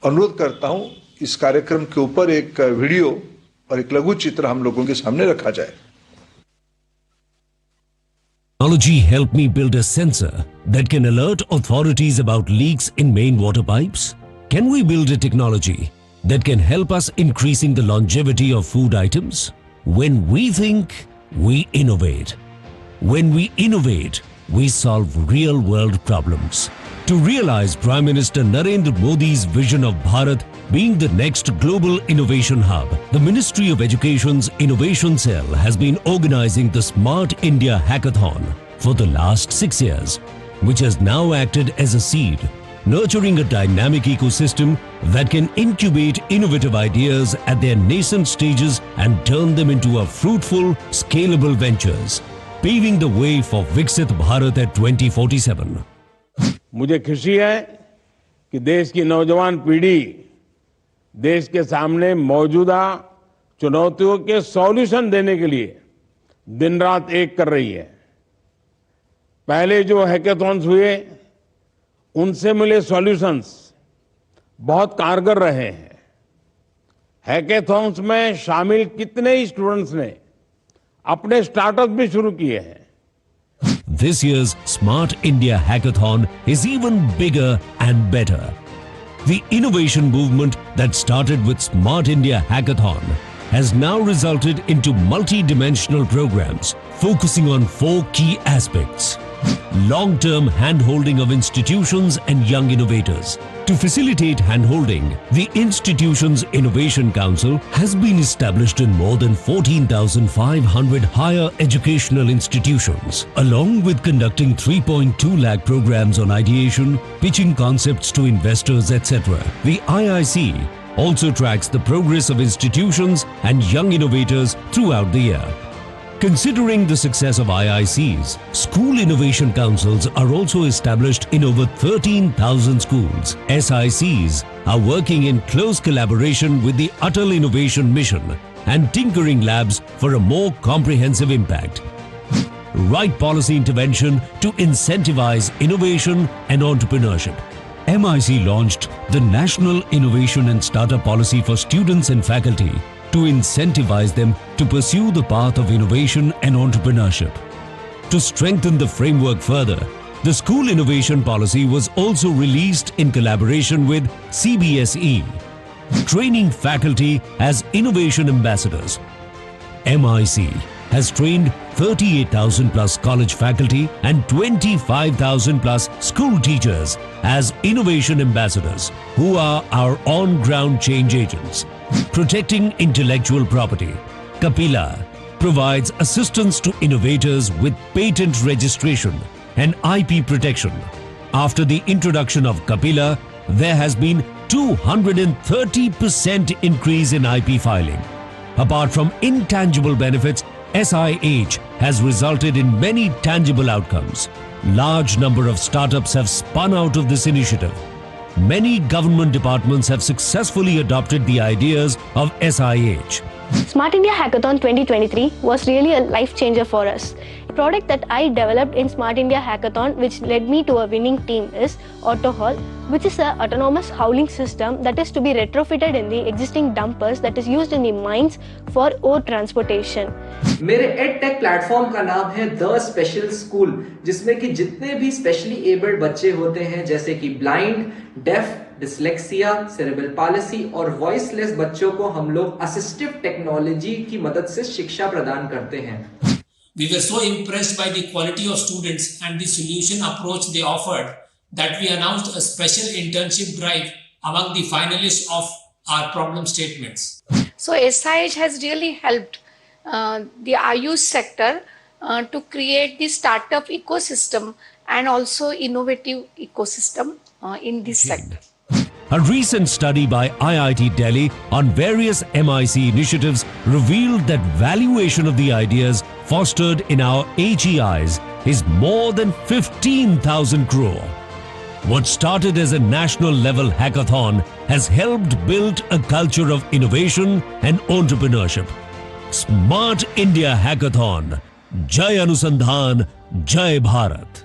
अनुरोध करता हूं इस कार्यक्रम के ऊपर एक वीडियो और एक लघु चित्र हम लोगों के सामने रखा जाए। Technology helped me build a sensor that can alert authorities about leaks in main water pipes. Can we build a technology that can help us increasing the longevity of food items? When we think, we innovate. When we innovate, we solve real-world problems. To realize Prime Minister Narendra Modi's vision of Bharat being the next global innovation hub, the Ministry of Education's Innovation Cell has been organizing the Smart India Hackathon for the last 6 years, which has now acted as a seed, nurturing a dynamic ecosystem that can incubate innovative ideas at their nascent stages and turn them into a fruitful, scalable ventures, paving the way for Viksit Bharat at 2047. मुझे खुशी है कि देश की नौजवान पीढ़ी देश के सामने मौजूदा चुनौतियों के सॉल्यूशन देने के लिए दिन रात एक कर रही है। पहले जो हैकेथॉन्स हुए उनसे मिले सॉल्यूशंस बहुत कारगर रहे हैं। हैकेथॉन्स में शामिल कितने ही स्टूडेंट्स ने अपने स्टार्टअप भी शुरू किए हैं। This year's Smart India Hackathon is even bigger and better. The innovation movement that started with Smart India Hackathon has now resulted into multi-dimensional programs focusing on 4 key aspects. Long-term hand-holding of institutions and young innovators. To facilitate hand-holding, the institution's Innovation Council has been established in more than 14,500 higher educational institutions, along with conducting 3.2 lakh programs on ideation, pitching concepts to investors, etc. The IIC also tracks the progress of institutions and young innovators throughout the year. Considering the success of IICs, school innovation councils are also established in over 13,000 schools. SICs are working in close collaboration with the Atal Innovation Mission and tinkering labs for a more comprehensive impact. Right policy intervention to incentivize innovation and entrepreneurship. MIC launched the National Innovation and Startup Policy for students and faculty to incentivize them to pursue the path of innovation and entrepreneurship. To strengthen the framework further, the School Innovation Policy was also released in collaboration with CBSE, training faculty as innovation ambassadors. MIC has trained 38,000 plus college faculty and 25,000 plus school teachers as innovation ambassadors who are our on-ground change agents. Protecting intellectual property. Kapila provides assistance to innovators with patent registration and IP protection. After the introduction of Kapila, there has been 230% increase in IP filing. Apart from intangible benefits, SIH has resulted in many tangible outcomes. Large number of startups have spun out of this initiative. Many government departments have successfully adopted the ideas of SIH. Smart India Hackathon 2023 was really a life changer for us. The product that I developed in Smart India Hackathon, which led me to a winning team, is AutoHaul, which is an autonomous hauling system that is to be retrofitted in the existing dumpers that is used in the mines for ore transportation. मेरे edtech platform का नाम है the special school, जिसमें कि जितने भी specially abled बच्चे होते हैं जैसे कि blind, deaf, dyslexia, cerebral palsy और वॉइसलेस बच्चों को हम लोग असिस्टिव टेक्नोलॉजी की मदद से शिक्षा प्रदान करते हैं। We were so impressed by the quality of students and the solution approach they offered that we announced a special internship drive among the finalists of our problem statements. So SIH has really helped the Ayush sector to create the startup ecosystem and also innovative ecosystem in this sector. A recent study by IIT Delhi on various MIC initiatives revealed that valuation of the ideas fostered in our HEIs is more than 15,000 crore. What started as a national level hackathon has helped build a culture of innovation and entrepreneurship. Smart India Hackathon. Jai Anusandhan, Jai Bharat.